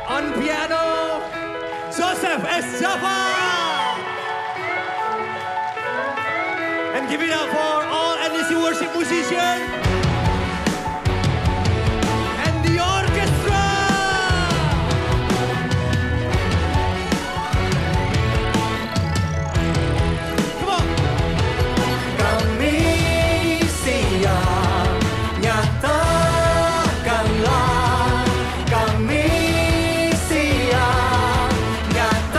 On piano, Joseph S. Jaffa. And give it up for all NDC worship musicians. And the orchestra. Come on. Kami siap nyatakanlah. Kami siap nyatakanlah.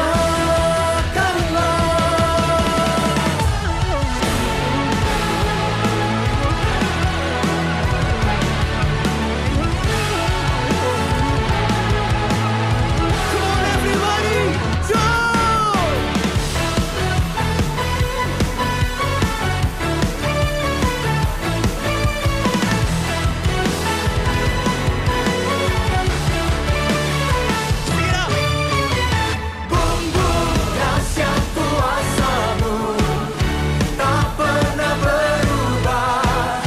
Come on everybody, go! Speak it up. Boom boom dahsyat kuasamu tak pernah berubah.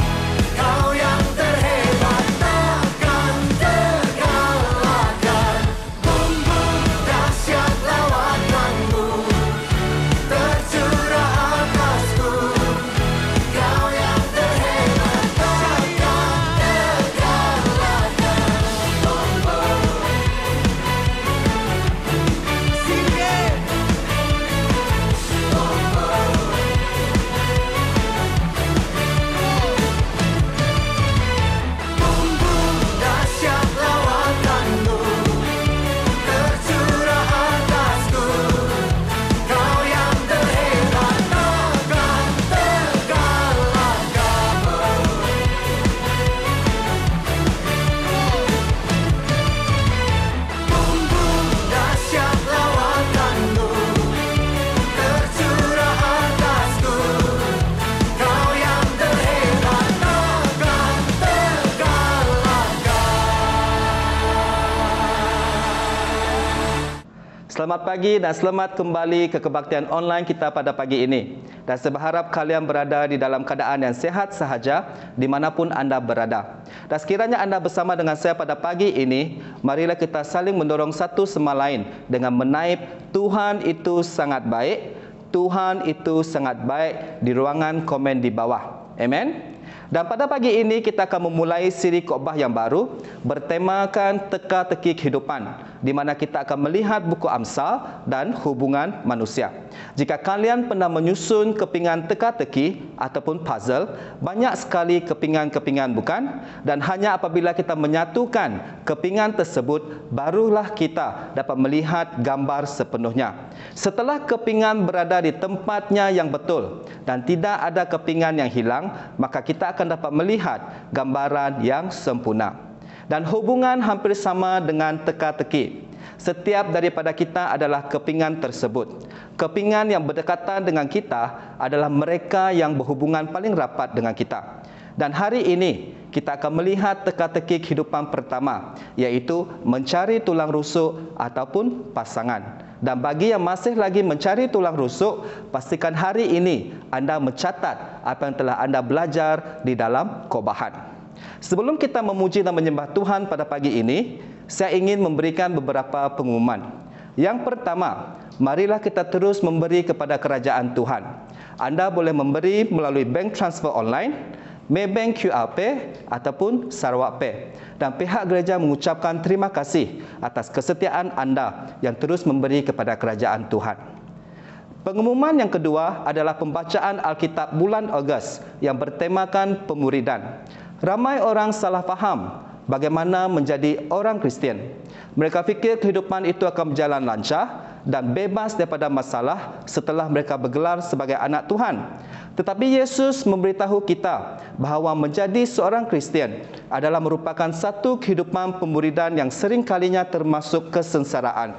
Kau yang terhebat takkan terkalahkan. Boom boom dahsyat lawakanmu tercurah atasku. Kau yang terhebat takkan terkalahkan. Boom boom. Sing it. Boom boom. Boom boom dahsyat lawakanmu tercurah atasku. Kau yang terhebat takkan terkalahkan. Boom boom dahsyat lawakanmu tercurah atasku. Kau yang terhebat takkan terkalahkan. Selamat pagi dan selamat kembali ke kebaktian online kita pada pagi ini. Dan saya berharap kalian berada di dalam keadaan yang sehat sahaja dimanapun anda berada. Dan sekiranya anda bersama dengan saya pada pagi ini, marilah kita saling mendorong satu sama lain dengan menaip Tuhan itu sangat baik, Tuhan itu sangat baik di ruangan komen di bawah. Amen. Dan pada pagi ini kita akan memulai siri khotbah yang baru bertemakan teka-teki kehidupan, di mana kita akan melihat buku Amsal dan hubungan manusia. Jika kalian pernah menyusun kepingan teka-teki ataupun puzzle, banyak sekali kepingan-kepingan bukan? Dan hanya apabila kita menyatukan kepingan tersebut, barulah kita dapat melihat gambar sepenuhnya. Setelah kepingan berada di tempatnya yang betul dan tidak ada kepingan yang hilang, maka kita akan dapat melihat gambaran yang sempurna. Dan hubungan hampir sama dengan teka-teki. Setiap daripada kita adalah kepingan tersebut. Kepingan yang berdekatan dengan kita adalah mereka yang berhubungan paling rapat dengan kita. Dan hari ini kita akan melihat teka-teki kehidupan pertama, iaitu mencari tulang rusuk ataupun pasangan. Dan bagi yang masih lagi mencari tulang rusuk, pastikan hari ini anda mencatat apa yang telah anda belajar di dalam khotbahan. Sebelum kita memuji dan menyembah Tuhan pada pagi ini, saya ingin memberikan beberapa pengumuman. Yang pertama, marilah kita terus memberi kepada kerajaan Tuhan. Anda boleh memberi melalui bank transfer online, Maybank QR Pay ataupun Sarawak Pay. Dan pihak gereja mengucapkan terima kasih atas kesetiaan anda yang terus memberi kepada kerajaan Tuhan. Pengumuman yang kedua adalah pembacaan Alkitab bulan Ogos yang bertemakan pemuridan. Ramai orang salah faham bagaimana menjadi orang Kristian. Mereka fikir kehidupan itu akan berjalan lancar dan bebas daripada masalah setelah mereka bergelar sebagai anak Tuhan. Tetapi Yesus memberitahu kita bahawa menjadi seorang Kristian adalah merupakan satu kehidupan pemuridan yang sering kalinya termasuk kesengsaraan.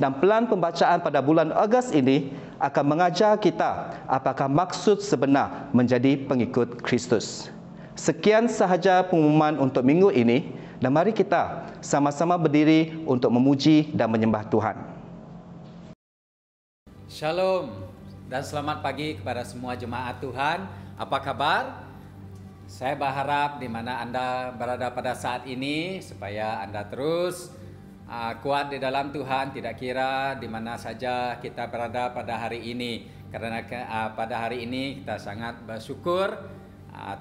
Dan pelan pembacaan pada bulan Ogos ini akan mengajar kita apakah maksud sebenar menjadi pengikut Kristus. Sekian sahaja pengumuman untuk minggu ini, dan mari kita sama-sama berdiri untuk memuji dan menyembah Tuhan. Shalom dan selamat pagi kepada semua jemaat Tuhan. Apa kabar? Saya berharap di mana Anda berada pada saat ini supaya Anda terus kuat di dalam Tuhan, tidak kira di mana saja kita berada pada hari ini. Karena pada hari ini kita sangat bersyukur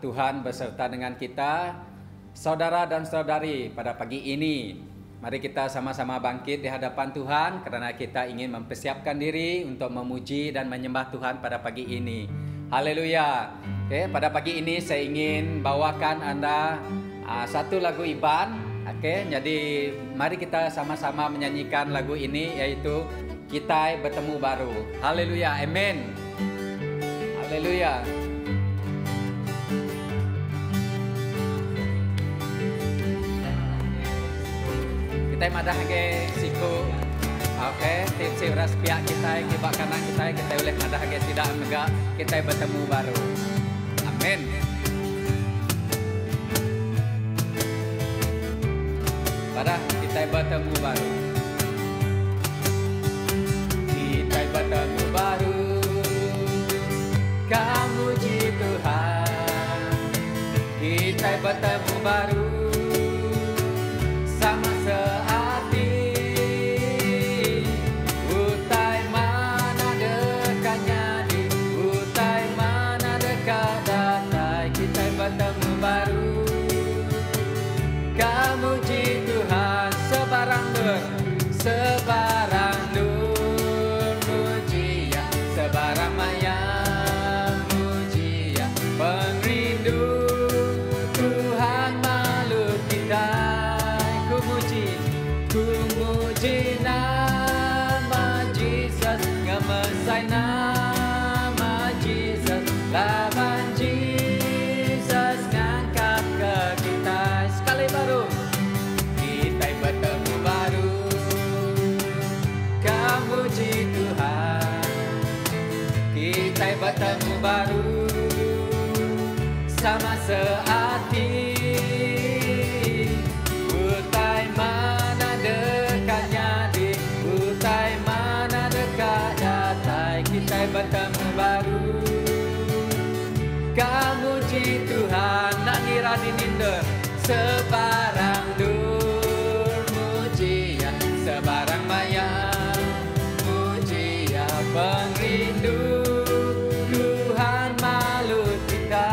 Tuhan beserta dengan kita. Saudara dan saudari, pada pagi ini mari kita sama-sama bangkit di hadapan Tuhan karena kita ingin mempersiapkan diri untuk memuji dan menyembah Tuhan pada pagi ini. Haleluya. Oke, pada pagi ini saya ingin bawakan Anda satu lagu Iban. Oke, jadi mari kita sama-sama menyanyikan lagu ini, yaitu Kita Bertemu Baru. Haleluya, amin. Haleluya. Kita madah ke siku. Oke, tim siras pihak kita, kibak kanan kita boleh madah ke tidak megak, kita bertemu baru. Amin. Pada kita bertemu baru. Kita bertemu baru. Kamu puji Tuhan. Kita bertemu baru. Sama sehati. Utai mana dekatnya di. Utai mana dekat datai. Kita bertemu baru. Kamu puji Tuhan. Sebarang dur. Sebarang dur. Muji ya. Sebarang maya. Muji ya. Perindu. Tuhan malu kita. Ku muji nama Jesus, ngamesai nama Jesus, lawan Jesus ngangkat ke kita. Sekali baru, kita bertemu baru. Kamu muji Tuhan, kita bertemu baru. Sama sehati. Utai mana dekatnya di. Utai mana dekat datai. Kita bertemu baru. Kamu puji Tuhan. Nak ngira dininder. Sebarang dur. Muji ya. Sebarang maya. Muji ya. Perindu. Tuhan malu kita.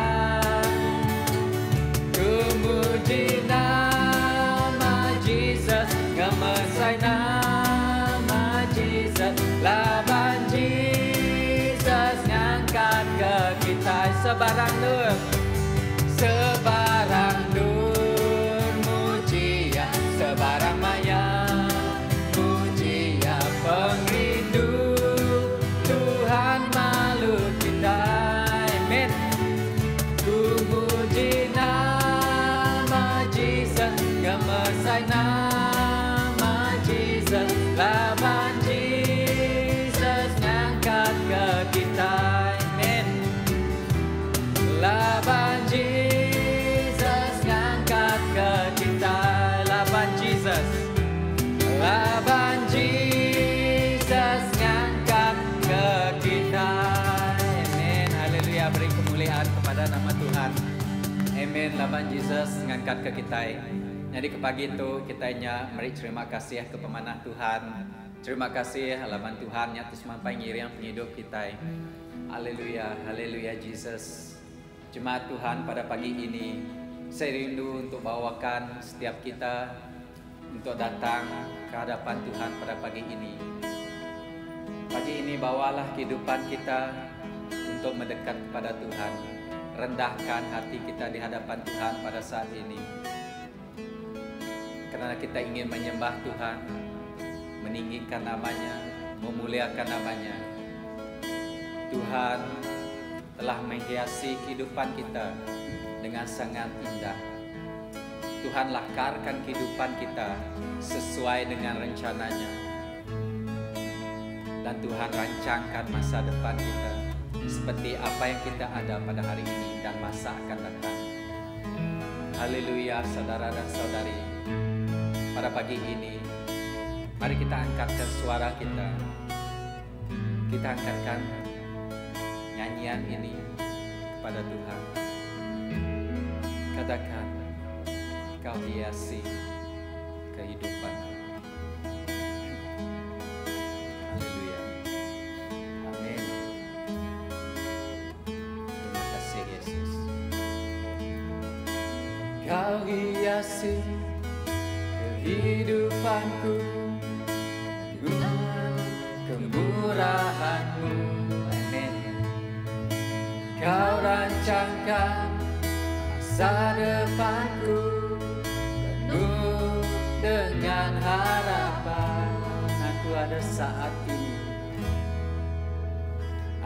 Muji nama Jesus, ngamesai nama Jesus, lawan Jesus ngangkat ke kita. Sebarang dur, sebarang dur, muji ya. Sebarang maya, muji ya. Perindu, Tuhan malu kita. Amin. Ku muji nama Jesus, ngamesai nama Jesus, lawan Jesus ngangkat ke kita. Amin. Lawan Jesus ngangkat ke kita. Lawan Jesus. Lawan Jesus ngangkat ke kita. Amin. Haleluya. Beri kemuliaan kepada nama Tuhan. Amin. Lawan Jesus ngangkat ke kita. Jadi ke pagi itu kita mari terima kasih ke pemanah Tuhan. Terima kasih lawan Tuhan yang terus mampai ngiring penghidup kita. Haleluya. Haleluya Jesus. Jemaat Tuhan pada pagi ini saya rindu untuk bawakan setiap kita untuk datang ke hadapan Tuhan pada pagi ini. Pagi ini bawalah kehidupan kita untuk mendekat kepada Tuhan. Rendahkan hati kita di hadapan Tuhan pada saat ini. Karena kita ingin menyembah Tuhan, meninggikan namanya, memuliakan namanya. Tuhan telah menghiasi kehidupan kita dengan sangat indah. Tuhan lakarkan kehidupan kita sesuai dengan rencananya. Dan Tuhan rancangkan masa depan kita seperti apa yang kita ada pada hari ini dan masa akan datang. Haleluya saudara dan saudari. Pada pagi ini, mari kita angkatkan suara kita. Kita angkatkan nyanyian ini kepada Tuhan. Katakan, Kau hiasi kehidupan. hiasi kehidupanku dengan kemurahan-Mu. Amin. Kau rancangkan masa depanku penuh dengan harapan. Aku ada saat ini.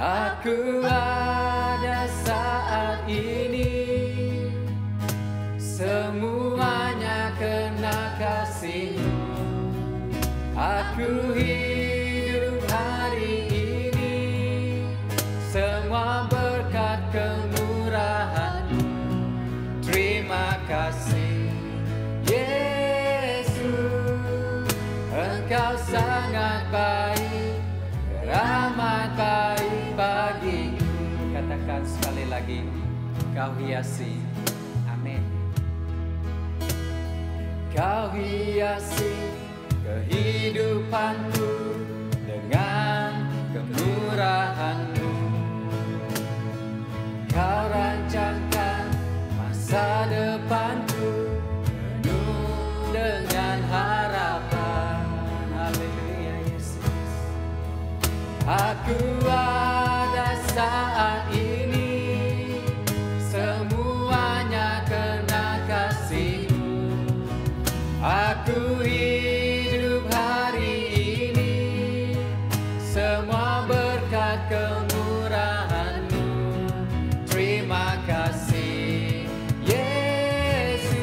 Aku ada saat ini, semuanya kena kasih-Mu. Aku hidup hari ini, semua berkat kemurahan-Mu. Terima kasih Yesus, Engkau sangat baik, rahmat baik bagiku. Katakan sekali lagi, Kau hiasi. Amin. Kau hiasi kehidupanku dengan kemurahan-Mu. Kau rancangkan masa depanku penuh dengan harapan. Haleluya Yesus. Aku ada saat ini, semuanya kena kasih-Mu. Aku hidup hari ini, semua berkat kemurahan-Mu. Terima kasih Yesus,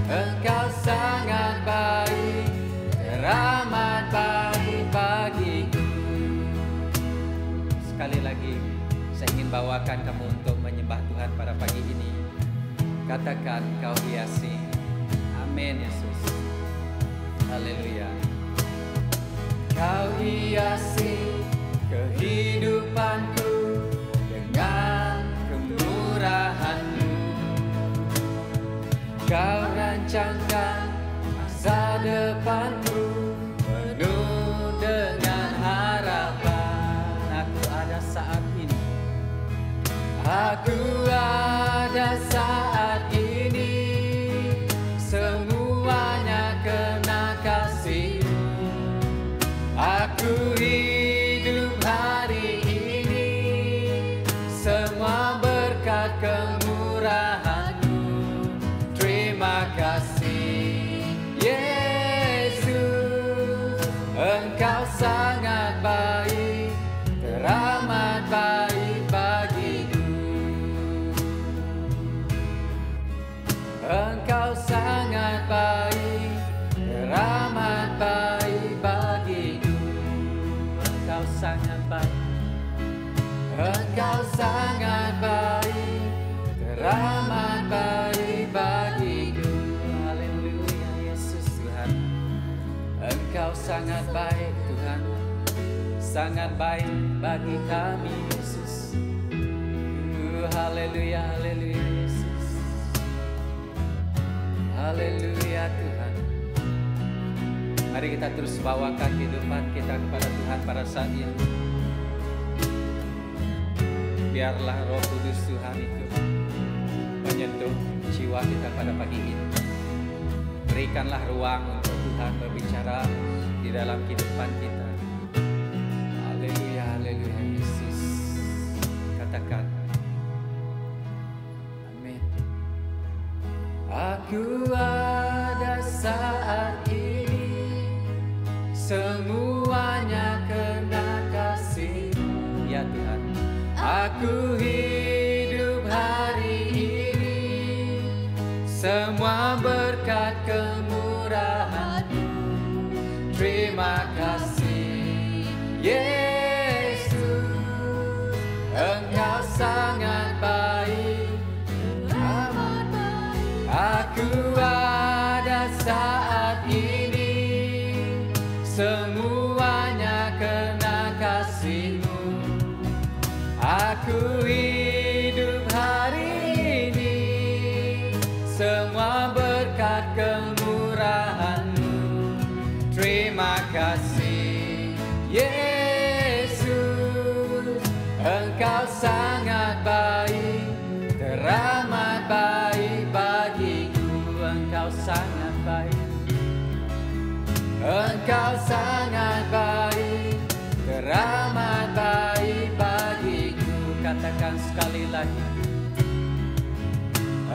Engkau sangat baik, rahmat baik bagiku. Sekali lagi, saya ingin bawakan kamu untuk menyembah Tuhan pada pagi ini. Katakan, Kau hiasi. Amin Yesus. Haleluya. Kau hiasi kehidupanku dengan kemurahan-Mu. Kau rancangkan masa depanku penuh dengan harapan. Aku ada saat ini. Aku ada saat ini, semuanya kena kasih-Mu. Aku hidup hari ini, semua berkat kemurahan-Mu. Terima kasih Yesus, Engkau sangat baik, rahmat baik bagiku. Engkau sangat baik, rahmat baik bagiku. Engkau sangat baik, Engkau sangat baik, rahmat baik bagiku. Haleluya Yesus Tuhan. Engkau sangat baik Tuhan, sangat baik bagi kami Yesus. Haleluya, haleluya Yesus. Haleluya Tuhan. Mari kita terus bawakan kehidupan kita kepada Tuhan pada saat ini. Biarlah Roh Kudus Tuhan itu menyentuh jiwa kita pada pagi ini. Berikanlah ruang untuk Tuhan berbicara di dalam kehidupan kita. Haleluya, haleluya Yesus. Katakan amin. Aku ada saat ini, semuanya kena kasih-Mu. Ya Tuhan, aku hidup hari ini, semua berkat kemurahan-Mu. Terima kasih Yesus, Engkau sangat baik, rahmat baik. Aku ada saat ini, semuanya kena kasih-Mu. Aku hidup hari ini, semua berkat kemurahan-Mu. Terima kasih Yesus, Engkau sangat baik, rahmat baik bagi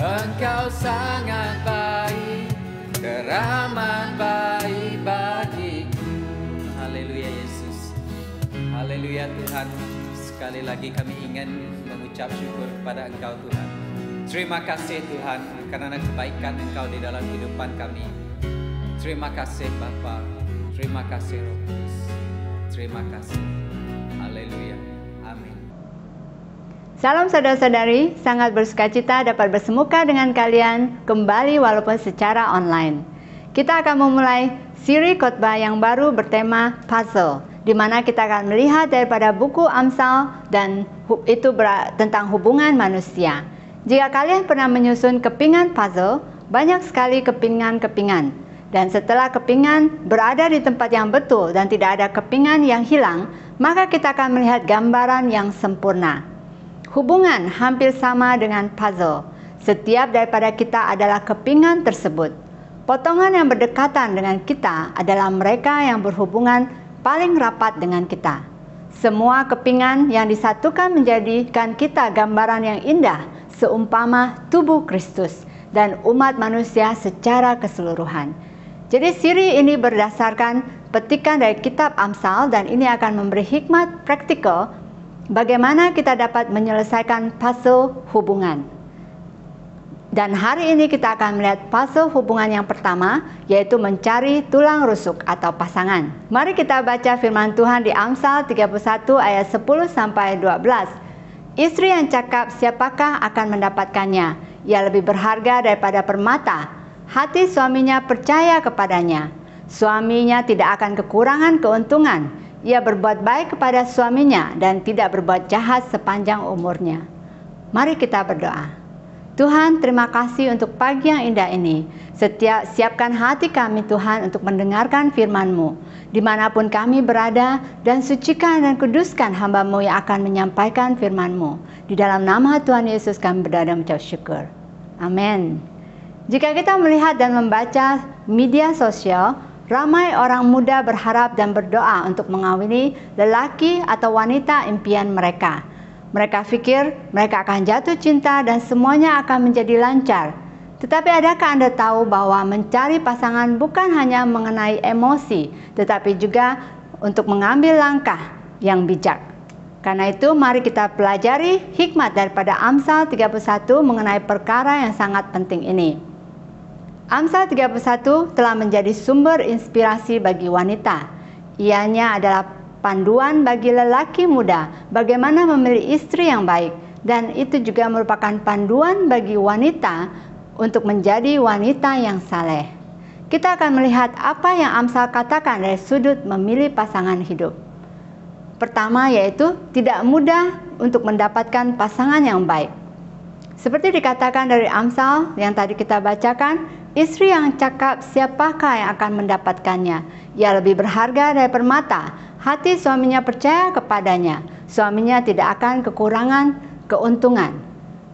Engkau sangat baik, teramat baik bagiku. Haleluya Yesus. Haleluya Tuhan. Sekali lagi kami ingin mengucap syukur kepada Engkau Tuhan. Terima kasih Tuhan karena kebaikan Engkau di dalam kehidupan kami. Terima kasih Bapa. Terima kasih Roh Kudus. Terima kasih. Haleluya. Amin. Salam saudara-saudari, sangat bersukacita dapat bersemuka dengan kalian kembali walaupun secara online. Kita akan memulai siri khotbah yang baru bertema puzzle, di mana kita akan melihat daripada buku Amsal dan itu tentang hubungan manusia. Jika kalian pernah menyusun kepingan puzzle, banyak sekali kepingan-kepingan. Dan setelah kepingan berada di tempat yang betul dan tidak ada kepingan yang hilang, maka kita akan melihat gambaran yang sempurna. Hubungan hampir sama dengan puzzle. Setiap daripada kita adalah kepingan tersebut. Potongan yang berdekatan dengan kita adalah mereka yang berhubungan paling rapat dengan kita. Semua kepingan yang disatukan menjadikan kita gambaran yang indah, seumpama tubuh Kristus dan umat manusia secara keseluruhan. Jadi siri ini berdasarkan petikan dari kitab Amsal dan ini akan memberi hikmat praktikal bagaimana kita dapat menyelesaikan puzzle hubungan. Dan hari ini kita akan melihat puzzle hubungan yang pertama, yaitu mencari tulang rusuk atau pasangan. Mari kita baca firman Tuhan di Amsal 31 ayat 10 sampai 12. Istri yang cakap siapakah akan mendapatkannya? Ia lebih berharga daripada permata. Hati suaminya percaya kepadanya. Suaminya tidak akan kekurangan keuntungan. Ia berbuat baik kepada suaminya dan tidak berbuat jahat sepanjang umurnya. Mari kita berdoa. Tuhan, terima kasih untuk pagi yang indah ini. Siapkan hati kami Tuhan untuk mendengarkan firman-Mu. Dimanapun kami berada, dan sucikan dan kuduskan hamba-Mu yang akan menyampaikan firman-Mu. Di dalam nama Tuhan Yesus kami berdoa dan mengucap syukur. Amin. Jika kita melihat dan membaca media sosial, ramai orang muda berharap dan berdoa untuk mengawini lelaki atau wanita impian mereka. Mereka pikir mereka akan jatuh cinta dan semuanya akan menjadi lancar. Tetapi adakah Anda tahu bahwa mencari pasangan bukan hanya mengenai emosi, tetapi juga untuk mengambil langkah yang bijak. Karena itu mari kita pelajari hikmat daripada Amsal 31 mengenai perkara yang sangat penting ini. Amsal 31 telah menjadi sumber inspirasi bagi wanita. Ianya adalah panduan bagi lelaki muda bagaimana memilih istri yang baik, dan itu juga merupakan panduan bagi wanita untuk menjadi wanita yang saleh. Kita akan melihat apa yang Amsal katakan dari sudut memilih pasangan hidup. Pertama yaitu tidak mudah untuk mendapatkan pasangan yang baik. Seperti dikatakan dari Amsal yang tadi kita bacakan, istri yang cakap siapakah yang akan mendapatkannya? Ia lebih berharga dari permata. Hati suaminya percaya kepadanya. Suaminya tidak akan kekurangan keuntungan.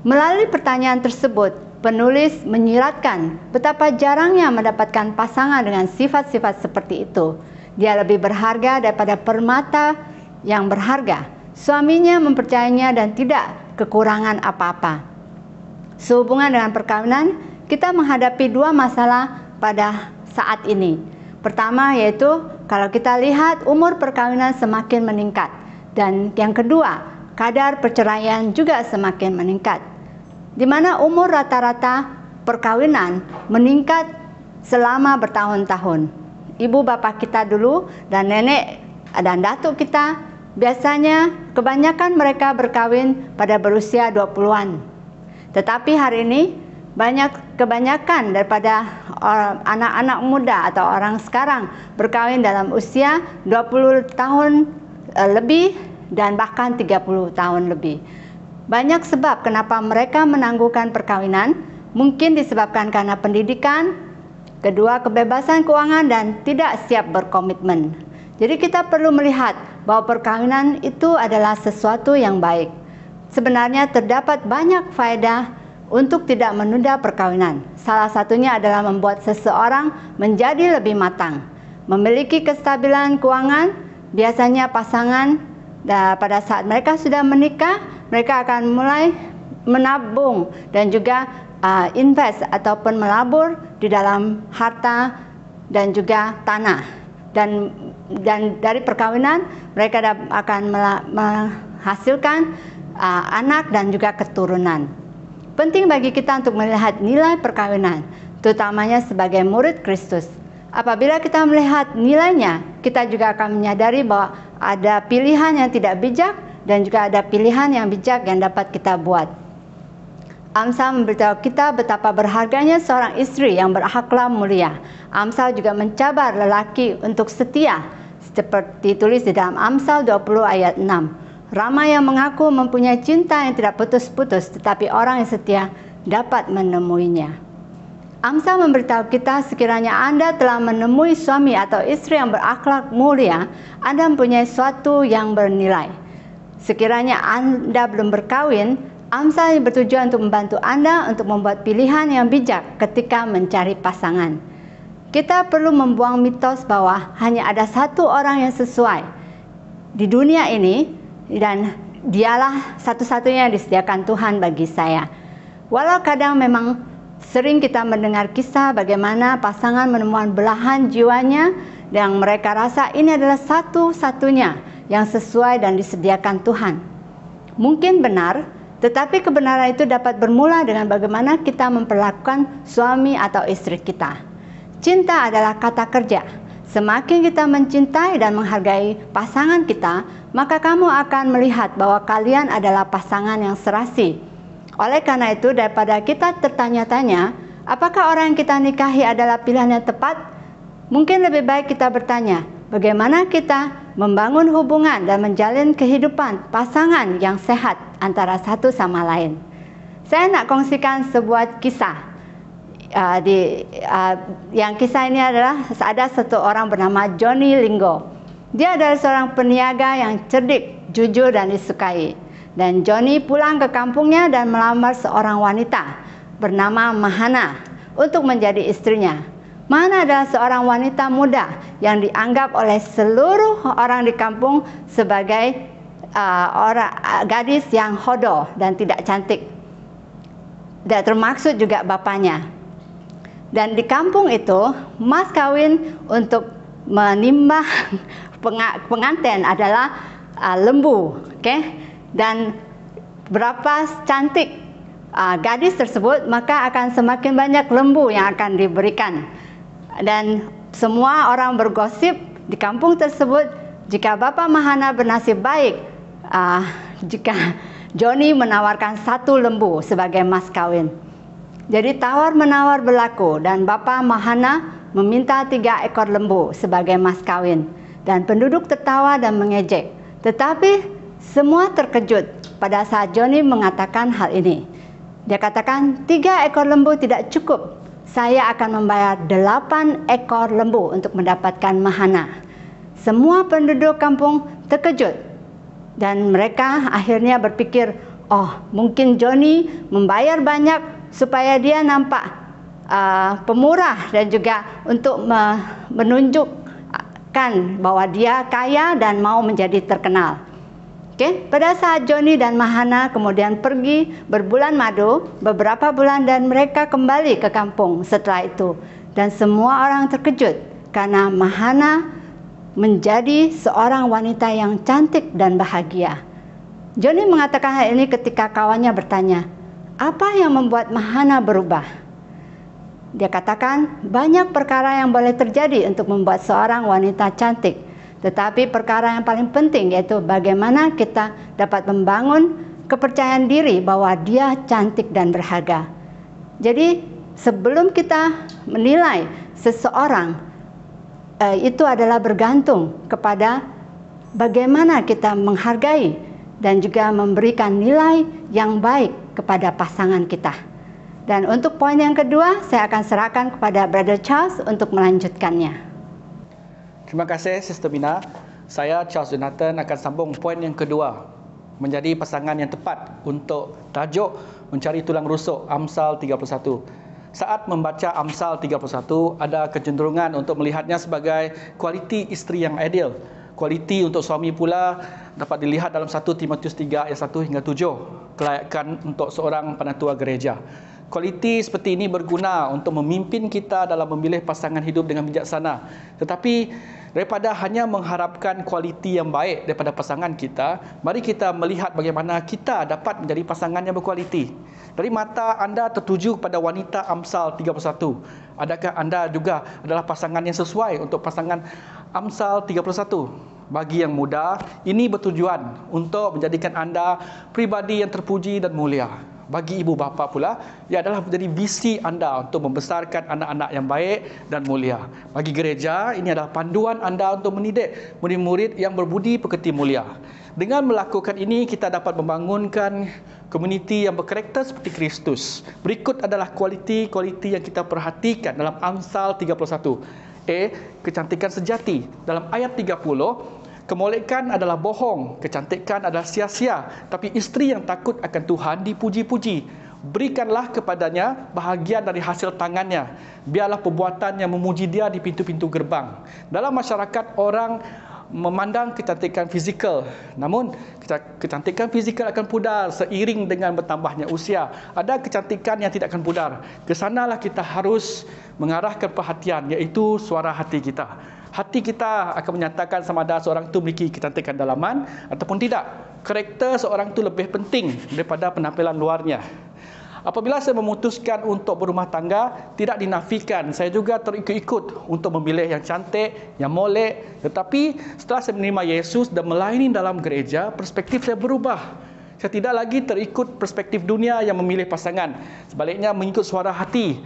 Melalui pertanyaan tersebut, penulis menyiratkan betapa jarangnya mendapatkan pasangan dengan sifat-sifat seperti itu. Dia lebih berharga daripada permata yang berharga. Suaminya mempercayainya dan tidak kekurangan apa-apa. Sehubungan dengan perkawinan, kita menghadapi dua masalah pada saat ini. Pertama yaitu kalau kita lihat umur perkawinan semakin meningkat. Dan yang kedua, kadar perceraian juga semakin meningkat. Di mana umur rata-rata perkawinan meningkat selama bertahun-tahun. Ibu bapak kita dulu dan nenek dan datuk kita biasanya kebanyakan mereka berkawin pada berusia 20-an. Tetapi hari ini kebanyakan daripada anak-anak muda atau orang sekarang berkawin dalam usia 20 tahun lebih dan bahkan 30 tahun lebih. Banyak sebab kenapa mereka menangguhkan perkawinan, mungkin disebabkan karena pendidikan, kedua kebebasan keuangan dan tidak siap berkomitmen. Jadi kita perlu melihat bahwa perkawinan itu adalah sesuatu yang baik. Sebenarnya terdapat banyak faedah untuk tidak menunda perkawinan. Salah satunya adalah membuat seseorang menjadi lebih matang. Memiliki kestabilan keuangan, biasanya pasangan pada saat mereka sudah menikah, mereka akan mulai menabung dan juga invest ataupun melabur di dalam harta dan juga tanah. Dan dari perkawinan mereka akan menghasilkan anak dan juga keturunan. Penting bagi kita untuk melihat nilai perkawinan, terutamanya sebagai murid Kristus. Apabila kita melihat nilainya, kita juga akan menyadari bahwa ada pilihan yang tidak bijak dan juga ada pilihan yang bijak yang dapat kita buat. Amsal memberitahu kita betapa berharganya seorang istri yang berakhlak mulia. Amsal juga mencabar lelaki untuk setia, seperti tulis di dalam Amsal 20 ayat 6. Ramai yang mengaku mempunyai cinta yang tidak putus-putus, tetapi orang yang setia dapat menemuinya. Amsal memberitahu kita sekiranya Anda telah menemui suami atau istri yang berakhlak mulia, Anda mempunyai sesuatu yang bernilai. Sekiranya Anda belum berkawin, Amsal ini bertujuan untuk membantu Anda untuk membuat pilihan yang bijak ketika mencari pasangan. Kita perlu membuang mitos bahwa hanya ada satu orang yang sesuai di dunia ini, dan dialah satu-satunya yang disediakan Tuhan bagi saya. Walau kadang memang sering kita mendengar kisah bagaimana pasangan menemukan belahan jiwanya yang mereka rasa ini adalah satu-satunya yang sesuai dan disediakan Tuhan. Mungkin benar, tetapi kebenaran itu dapat bermula dengan bagaimana kita memperlakukan suami atau istri kita. Cinta adalah kata kerja. Semakin kita mencintai dan menghargai pasangan kita, maka kamu akan melihat bahwa kalian adalah pasangan yang serasi. Oleh karena itu, daripada kita tertanya-tanya, apakah orang yang kita nikahi adalah pilihan yang tepat? Mungkin lebih baik kita bertanya, bagaimana kita membangun hubungan dan menjalin kehidupan pasangan yang sehat antara satu sama lain. Saya nak kongsikan sebuah kisah. Yang kisah ini adalah ada satu orang bernama Johnny Lingo. Dia adalah seorang peniaga yang cerdik, jujur dan disukai. Dan Johnny pulang ke kampungnya dan melamar seorang wanita bernama Mahana untuk menjadi istrinya. Mahana adalah seorang wanita muda yang dianggap oleh seluruh orang di kampung sebagai gadis yang hodoh dan tidak cantik. Dan termaksud juga bapaknya. Dan di kampung itu, mas kawin untuk menimbang pengantin adalah lembu, Dan berapa cantik gadis tersebut, maka akan semakin banyak lembu yang akan diberikan. Dan semua orang bergosip di kampung tersebut, jika Bapak Mahana bernasib baik, jika Johnny menawarkan satu lembu sebagai mas kawin. Jadi tawar-menawar berlaku dan Bapak Mahana meminta 3 ekor lembu sebagai mas kawin. Dan penduduk tertawa dan mengejek. Tetapi semua terkejut pada saat Johnny mengatakan hal ini. Dia katakan 3 ekor lembu tidak cukup. Saya akan membayar 8 ekor lembu untuk mendapatkan Mahana. Semua penduduk kampung terkejut. Dan mereka akhirnya berpikir, oh mungkin Johnny membayar banyak supaya dia nampak pemurah dan juga untuk menunjukkan bahwa dia kaya dan mau menjadi terkenal. Pada saat Johnny dan Mahana kemudian pergi berbulan madu beberapa bulan dan mereka kembali ke kampung setelah itu. Dan semua orang terkejut karena Mahana menjadi seorang wanita yang cantik dan bahagia. Johnny mengatakan hal ini ketika kawannya bertanya, apa yang membuat Mahana berubah? Dia katakan, banyak perkara yang boleh terjadi untuk membuat seorang wanita cantik. Tetapi perkara yang paling penting yaitu bagaimana kita dapat membangun kepercayaan diri bahwa dia cantik dan berharga. Jadi sebelum kita menilai seseorang, itu adalah bergantung kepada bagaimana kita menghargai dan juga memberikan nilai yang baik kepada pasangan kita. Dan untuk poin yang kedua, saya akan serahkan kepada Brother Charles untuk melanjutkannya. Terima kasih Sister Mina. Saya Charles Jonathan akan sambung poin yang kedua, menjadi pasangan yang tepat untuk tajuk mencari tulang rusuk Amsal 31. Saat membaca Amsal 31, ada kecenderungan untuk melihatnya sebagai kualiti isteri yang ideal. Kualiti untuk suami pula dapat dilihat dalam 1 Timotius 3 ayat 1 hingga 7, kelayakan untuk seorang penatua gereja. Kualiti seperti ini berguna untuk memimpin kita dalam memilih pasangan hidup dengan bijaksana. Tetapi daripada hanya mengharapkan kualiti yang baik daripada pasangan kita, mari kita melihat bagaimana kita dapat menjadi pasangan yang berkualiti. Dari mata anda tertuju pada wanita Amsal 31. Adakah anda juga adalah pasangan yang sesuai untuk pasangan Amsal 31? Bagi yang muda, ini bertujuan untuk menjadikan anda pribadi yang terpuji dan mulia. Bagi ibu bapa pula, ia adalah menjadi visi anda untuk membesarkan anak-anak yang baik dan mulia. Bagi gereja, ini adalah panduan anda untuk mendidik murid-murid yang berbudi pekerti mulia. Dengan melakukan ini, kita dapat membangunkan komuniti yang berkarakter seperti Kristus. Berikut adalah kualiti-kualiti yang kita perhatikan dalam Amsal 31. Kecantikan sejati. Dalam ayat 30, kemolekan adalah bohong, kecantikan adalah sia-sia, tapi isteri yang takut akan Tuhan dipuji-puji. Berikanlah kepadanya bahagian dari hasil tangannya. Biarlah perbuatan yang memuji dia di pintu-pintu gerbang. Dalam masyarakat, orang memandang kecantikan fizikal. Namun, kecantikan fizikal akan pudar seiring dengan bertambahnya usia. Ada kecantikan yang tidak akan pudar. Kesanalah kita harus mengarahkan perhatian, iaitu suara hati kita. Hati kita akan menyatakan sama ada seorang itu memiliki kecantikan dalaman ataupun tidak. Karakter seorang itu lebih penting daripada penampilan luarnya. Apabila saya memutuskan untuk berumah tangga, tidak dinafikan, saya juga terikut-ikut untuk memilih yang cantik, yang molek. Tetapi setelah saya menerima Yesus dan melayani dalam gereja, perspektif saya berubah. Saya tidak lagi terikut perspektif dunia yang memilih pasangan. Sebaliknya mengikut suara hati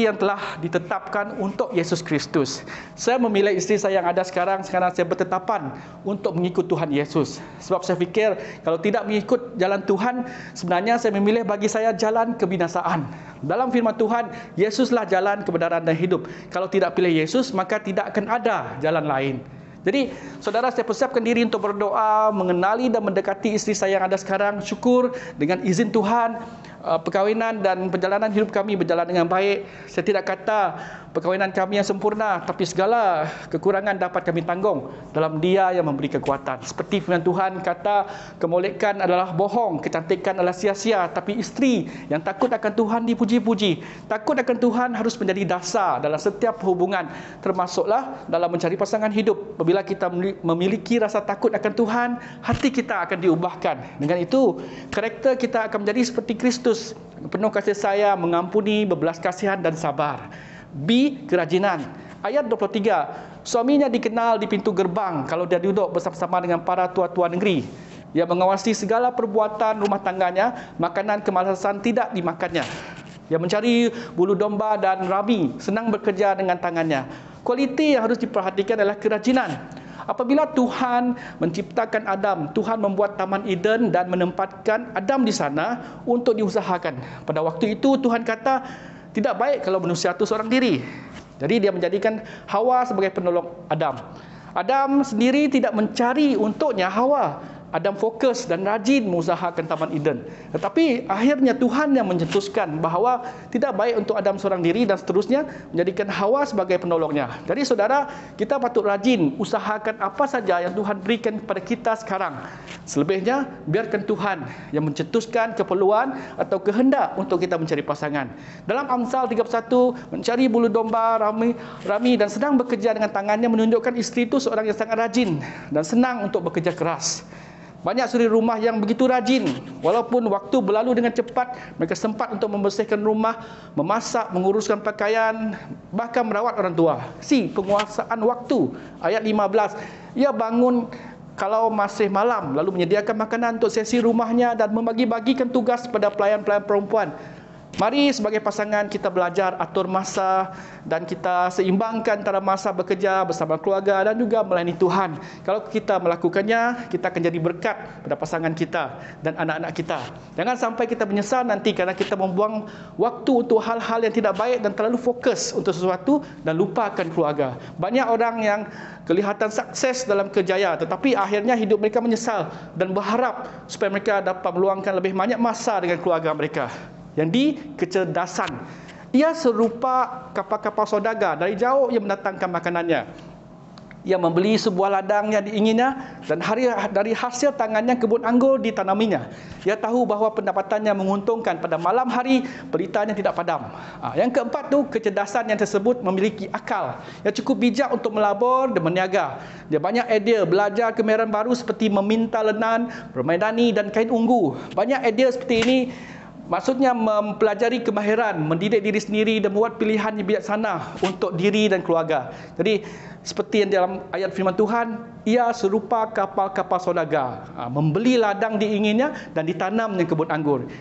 yang telah ditetapkan untuk Yesus Kristus. Saya memilih isteri saya yang ada sekarang saya bertetapan untuk mengikut Tuhan Yesus. Sebab saya fikir kalau tidak mengikut jalan Tuhan, sebenarnya saya memilih bagi saya jalan kebinasaan. Dalam firman Tuhan, Yesuslah jalan kebenaran dan hidup. Kalau tidak pilih Yesus, maka tidak akan ada jalan lain. Jadi, saudara, saya persiapkan diri untuk berdoa, mengenali dan mendekati isteri saya yang ada sekarang. Syukur dengan izin Tuhan, perkahwinan dan perjalanan hidup kami berjalan dengan baik. Saya tidak kata perkahwinan kami yang sempurna, tapi segala kekurangan dapat kami tanggung dalam Dia yang memberi kekuatan. Seperti firman Tuhan kata, kemolekan adalah bohong, kecantikan adalah sia-sia, tapi isteri yang takut akan Tuhan dipuji-puji. Takut akan Tuhan harus menjadi dasar dalam setiap hubungan, termasuklah dalam mencari pasangan hidup. Bila kita memiliki rasa takut akan Tuhan, hati kita akan diubahkan. Dengan itu, karakter kita akan menjadi seperti Kristus, penuh kasih sayang, mengampuni, berbelas kasihan dan sabar. Kerajinan. Ayat 23, suaminya dikenal di pintu gerbang kalau dia duduk bersama-sama dengan para tua-tua negeri. Ia mengawasi segala perbuatan rumah tangganya, makanan kemalasan tidak dimakannya. Ia mencari bulu domba dan rami, senang bekerja dengan tangannya. Kualiti yang harus diperhatikan adalah kerajinan. Apabila Tuhan menciptakan Adam, Tuhan membuat Taman Eden dan menempatkan Adam di sana untuk diusahakan. Pada waktu itu Tuhan kata, tidak baik kalau manusia itu seorang diri. Jadi dia menjadikan Hawa sebagai penolong Adam. Adam sendiri tidak mencari untuknya Hawa. Adam fokus dan rajin mengusahakan Taman Eden. Tetapi akhirnya Tuhan yang mencetuskan bahawa tidak baik untuk Adam seorang diri dan seterusnya menjadikan Hawa sebagai penolongnya. Jadi saudara, kita patut rajin usahakan apa saja yang Tuhan berikan kepada kita sekarang. Selebihnya, biarkan Tuhan yang mencetuskan keperluan atau kehendak untuk kita mencari pasangan. Dalam Amsal 31, mencari bulu domba, rami dan sedang bekerja dengan tangannya menunjukkan isteri itu seorang yang sangat rajin dan senang untuk bekerja keras. Banyak suri rumah yang begitu rajin. Walaupun waktu berlalu dengan cepat, mereka sempat untuk membersihkan rumah, memasak, menguruskan pakaian, bahkan merawat orang tua. Penguasaan waktu. Ayat 15. Ia bangun kalau masih malam, lalu menyediakan makanan untuk sesi rumahnya dan membagi-bagikan tugas kepada pelayan-pelayan perempuan. Mari sebagai pasangan kita belajar atur masa dan kita seimbangkan antara masa bekerja bersama keluarga dan juga melayani Tuhan. Kalau kita melakukannya, kita akan jadi berkat pada pasangan kita dan anak-anak kita. Jangan sampai kita menyesal nanti kerana kita membuang waktu untuk hal-hal yang tidak baik dan terlalu fokus untuk sesuatu dan lupakan keluarga. Banyak orang yang kelihatan sukses dalam kerjaya, tetapi akhirnya hidup mereka menyesal dan berharap supaya mereka dapat meluangkan lebih banyak masa dengan keluarga mereka. Yang di kecerdasan. Ia serupa kapal-kapal saudagar, dari jauh ia mendatangkan makanannya. Ia membeli sebuah ladang yang diinginnya dan dari hasil tangannya kebun anggur ditanaminya. Ia tahu bahawa pendapatannya menguntungkan. Pada malam hari pelitanya tidak padam. Yang keempat tu, kecerdasan yang tersebut memiliki akal. Ia cukup bijak untuk melabur dan berniaga. Dia banyak idea, belajar kemahiran baru seperti meminta lenan, bermaidani dan kain unggu. Banyak idea seperti ini maksudnya mempelajari kemahiran, mendidik diri sendiri dan membuat pilihan yang bijaksana untuk diri dan keluarga. Jadi seperti yang dalam ayat firman Tuhan, ia serupa kapal-kapal saudagar, membeli ladang diinginnya dan ditanamnya kebun anggur.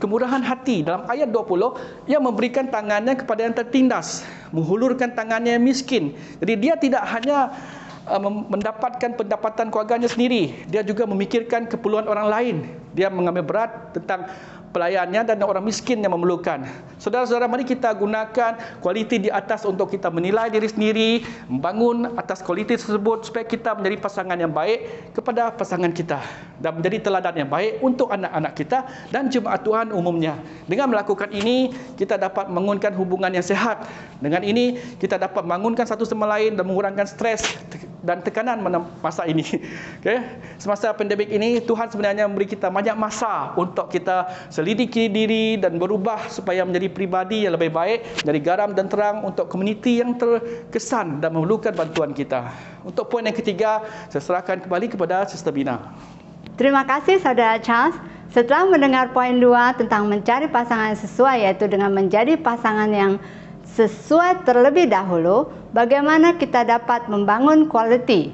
Kemurahan hati. Dalam ayat 20, ia memberikan tangannya kepada yang tertindas, menghulurkan tangannya yang miskin. Jadi dia tidak hanya mendapatkan pendapatan keluarganya sendiri, dia juga memikirkan keperluan orang lain. Dia mengambil berat tentang pelayannya dan orang miskin yang memerlukan. Saudara-saudara, mari kita gunakan kualiti di atas untuk kita menilai diri sendiri, membangun atas kualiti tersebut supaya kita menjadi pasangan yang baik kepada pasangan kita dan menjadi teladan yang baik untuk anak-anak kita dan jemaat Tuhan umumnya. Dengan melakukan ini, kita dapat membangunkan hubungan yang sehat. Dengan ini, kita dapat membangunkan satu sama lain dan mengurangkan stres dan tekanan masa ini. Okay? Semasa pandemik ini, Tuhan sebenarnya memberi kita banyak masa untuk kita selidiki diri dan berubah supaya menjadi pribadi yang lebih baik, jadi garam dan terang untuk komuniti yang terkesan dan memerlukan bantuan kita. Untuk poin yang ketiga, saya serahkan kembali kepada Sister Bina. Terima kasih Saudara Charles. Setelah mendengar poin 2 tentang mencari pasangan yang sesuai, yaitu dengan menjadi pasangan yang sesuai terlebih dahulu, bagaimana kita dapat membangun quality?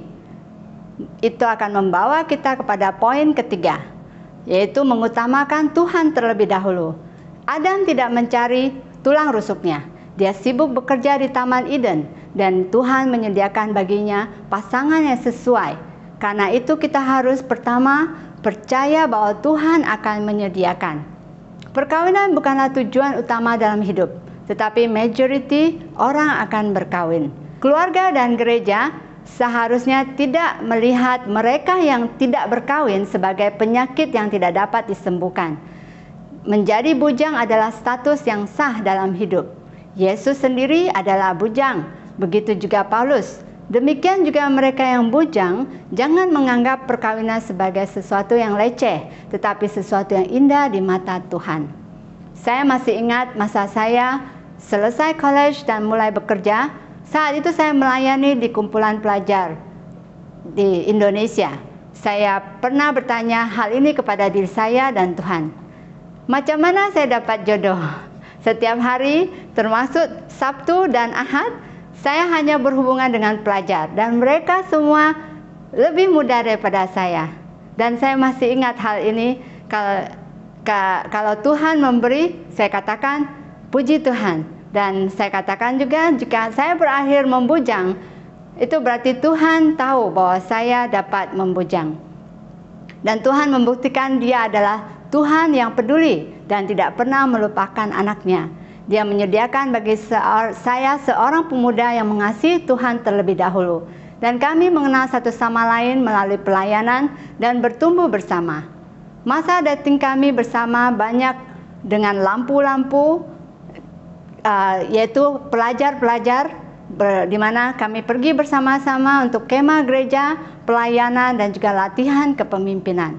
Itu akan membawa kita kepada poin ketiga, yaitu mengutamakan Tuhan terlebih dahulu. Adam tidak mencari tulang rusuknya. Dia sibuk bekerja di Taman Eden dan Tuhan menyediakan baginya pasangan yang sesuai. Karena itu kita harus pertama percaya bahwa Tuhan akan menyediakan. Perkawinan bukanlah tujuan utama dalam hidup, tetapi majority orang akan berkawin. Keluarga dan gereja seharusnya tidak melihat mereka yang tidak berkawin sebagai penyakit yang tidak dapat disembuhkan. Menjadi bujang adalah status yang sah dalam hidup. Yesus sendiri adalah bujang, begitu juga Paulus. Demikian juga mereka yang bujang, jangan menganggap perkawinan sebagai sesuatu yang leceh, tetapi sesuatu yang indah di mata Tuhan. Saya masih ingat masa saya selesai college dan mulai bekerja. Saat itu saya melayani di kumpulan pelajar di Indonesia. Saya pernah bertanya hal ini kepada diri saya dan Tuhan. Macam mana saya dapat jodoh? Setiap hari, termasuk Sabtu dan Ahad, saya hanya berhubungan dengan pelajar dan mereka semua lebih muda daripada saya. Dan saya masih ingat hal ini, kalau Tuhan memberi, saya katakan puji Tuhan. Dan saya katakan juga, jika saya berakhir membujang, itu berarti Tuhan tahu bahwa saya dapat membujang. Dan Tuhan membuktikan Dia adalah Tuhan yang peduli dan tidak pernah melupakan anaknya. Dia menyediakan bagi saya seorang pemuda yang mengasihi Tuhan terlebih dahulu. Dan kami mengenal satu sama lain melalui pelayanan dan bertumbuh bersama. Masa dating kami bersama banyak dengan lampu-lampu, yaitu pelajar-pelajar, di mana kami pergi bersama-sama untuk kemah gereja, pelayanan, dan juga latihan kepemimpinan.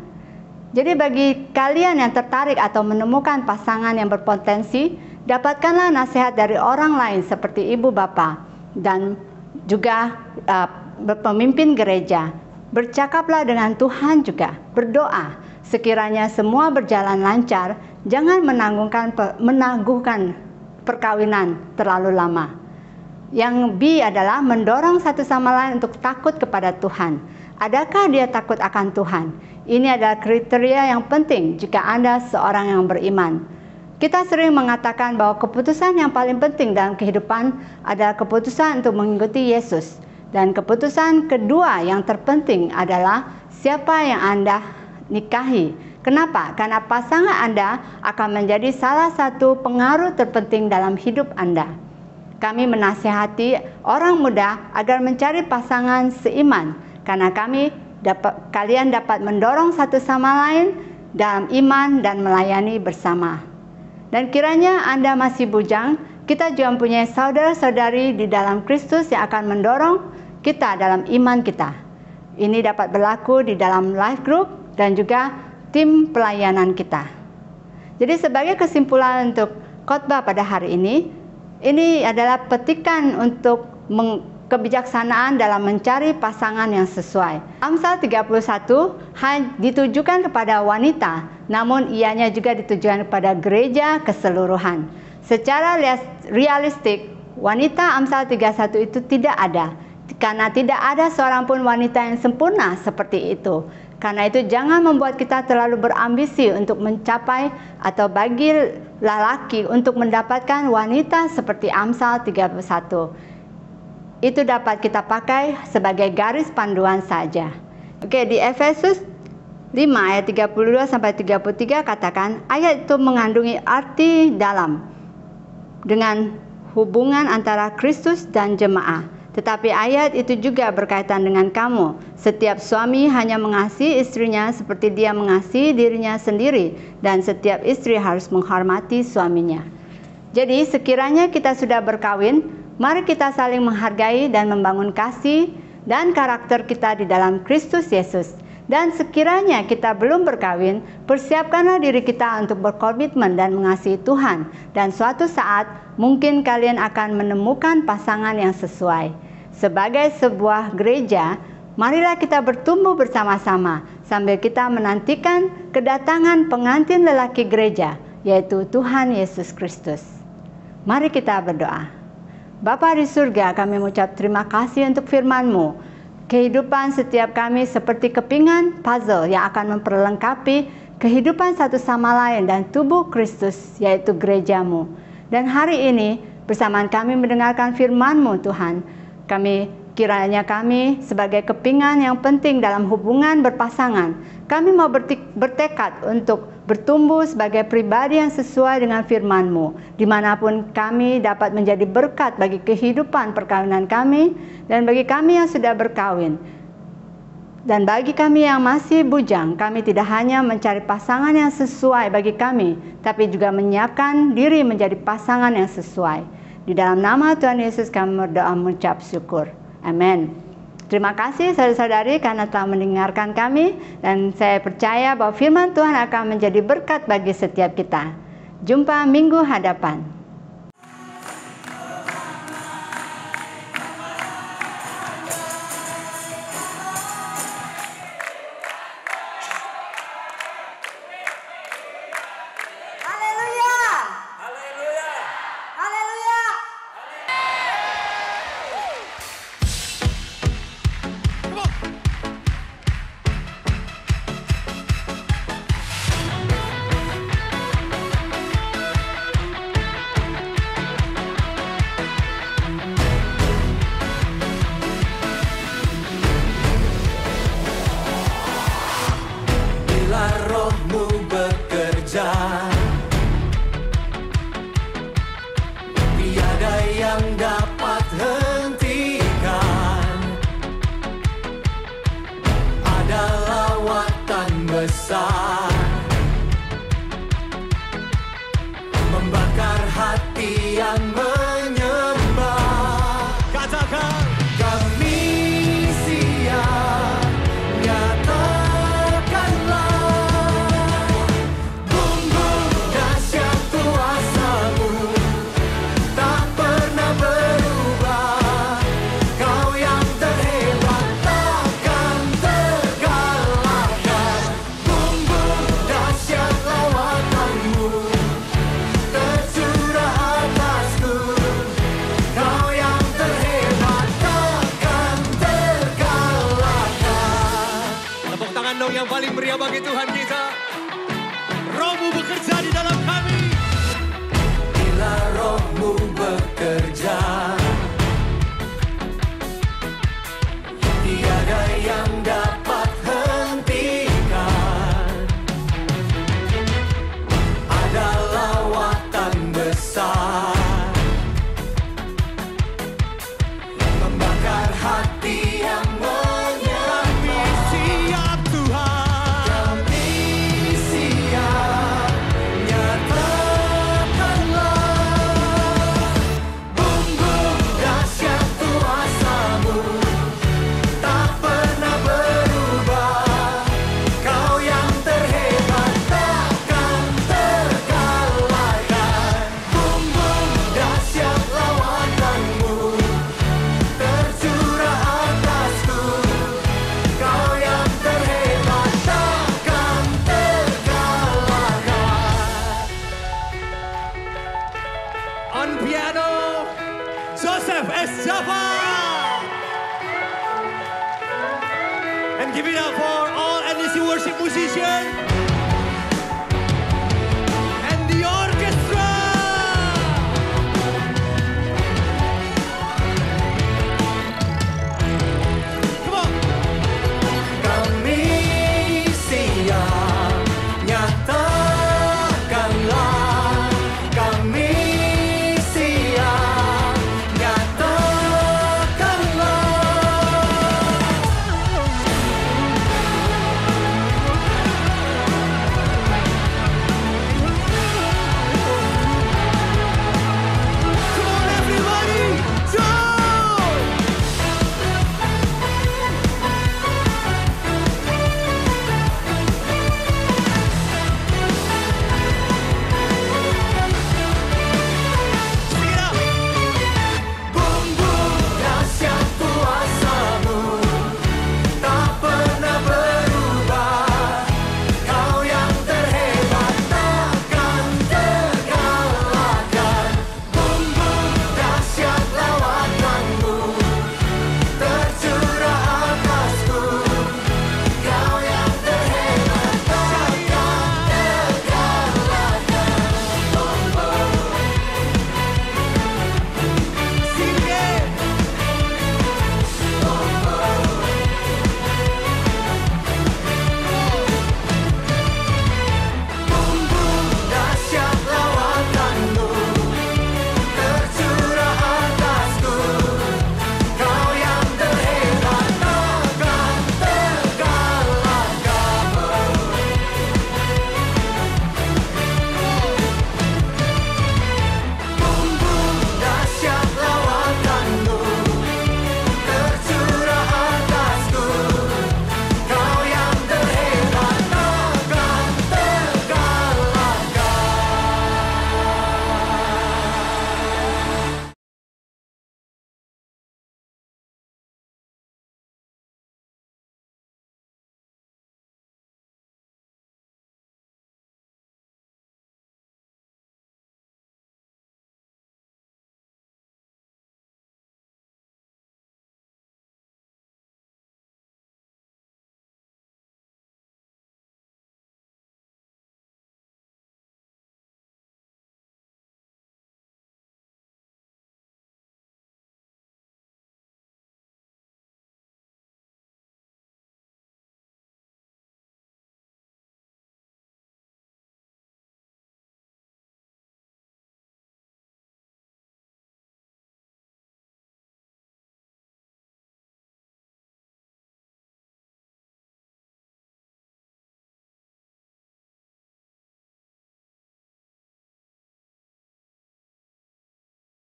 Jadi bagi kalian yang tertarik atau menemukan pasangan yang berpotensi, dapatkanlah nasihat dari orang lain seperti ibu bapa dan juga pemimpin gereja. Bercakaplah dengan Tuhan juga, berdoa. Sekiranya semua berjalan lancar, jangan menangguhkan perkawinan terlalu lama. Yang B adalah mendorong satu sama lain untuk takut kepada Tuhan. Adakah dia takut akan Tuhan? Ini adalah kriteria yang penting jika Anda seorang yang beriman. Kita sering mengatakan bahwa keputusan yang paling penting dalam kehidupan adalah keputusan untuk mengikuti Yesus. Dan keputusan kedua yang terpenting adalah siapa yang Anda nikahi. Kenapa? Karena pasangan Anda akan menjadi salah satu pengaruh terpenting dalam hidup Anda. Kami menasihati orang muda agar mencari pasangan seiman, karena kalian dapat mendorong satu sama lain dalam iman dan melayani bersama. Dan kiranya Anda masih bujang, kita juga mempunyai saudara-saudari di dalam Kristus yang akan mendorong kita dalam iman kita. Ini dapat berlaku di dalam life group dan juga tim pelayanan kita. Jadi sebagai kesimpulan untuk khotbah pada hari ini adalah petikan untuk kebijaksanaan dalam mencari pasangan yang sesuai. Amsal 31 ditujukan kepada wanita, namun ianya juga ditujukan kepada gereja keseluruhan. Secara realistik, wanita Amsal 31 itu tidak ada, karena tidak ada seorang pun wanita yang sempurna seperti itu. Karena itu jangan membuat kita terlalu berambisi untuk mencapai atau bagi lelaki untuk mendapatkan wanita seperti Amsal 31. Itu dapat kita pakai sebagai garis panduan saja. Oke, di Efesus 5 ayat 32 sampai 33 katakan, ayat itu mengandungi arti dalam dengan hubungan antara Kristus dan jemaah. Tetapi ayat itu juga berkaitan dengan kamu. Setiap suami hanya mengasihi istrinya seperti dia mengasihi dirinya sendiri, dan setiap istri harus menghormati suaminya. Jadi sekiranya kita sudah berkawin, mari kita saling menghargai dan membangun kasih dan karakter kita di dalam Kristus Yesus. Dan sekiranya kita belum berkawin, persiapkanlah diri kita untuk berkomitmen dan mengasihi Tuhan. Dan suatu saat mungkin kalian akan menemukan pasangan yang sesuai. Sebagai sebuah gereja, marilah kita bertumbuh bersama-sama sambil kita menantikan kedatangan pengantin lelaki gereja, yaitu Tuhan Yesus Kristus. Mari kita berdoa. Bapa di surga, kami mengucap terima kasih untuk firman-Mu. Kehidupan setiap kami seperti kepingan puzzle yang akan memperlengkapi kehidupan satu sama lain dan tubuh Kristus, yaitu gereja-Mu. Dan hari ini bersamaan kami mendengarkan firman-Mu Tuhan, kiranya kami sebagai kepingan yang penting dalam hubungan berpasangan, kami mau bertekad untuk bertumbuh sebagai pribadi yang sesuai dengan firman-Mu, dimanapun kami dapat menjadi berkat bagi kehidupan perkawinan kami, dan bagi kami yang sudah berkawin. Dan bagi kami yang masih bujang, kami tidak hanya mencari pasangan yang sesuai bagi kami, tapi juga menyiapkan diri menjadi pasangan yang sesuai. Di dalam nama Tuhan Yesus kami berdoa mengucap syukur. Amin. Terima kasih saudara-saudari karena telah mendengarkan kami, dan saya percaya bahwa firman Tuhan akan menjadi berkat bagi setiap kita. Jumpa minggu hadapan. Membakar hati yang menyembah. Katakan, kami siap, nyatakanlah bumbung dahsyat kuasa-Mu tak pernah berubah. Kau yang terhebat takkan terkalahkan. Bumbung dahsyat lawatan-Mu tercurah atasku. Kau yang terhebat takkan terkalahkan. tepuk tangan dong yang paling meriah bagi Tuhan kita. Roh-Mu bekerja di dalam kami. Bila Roh-Mu bekerja, tiada yang dapat hentikan. Ada lawatan besar membakar hati yang menyembah. Siap Tuhan. Kami Give it up for all NDC worship musicians.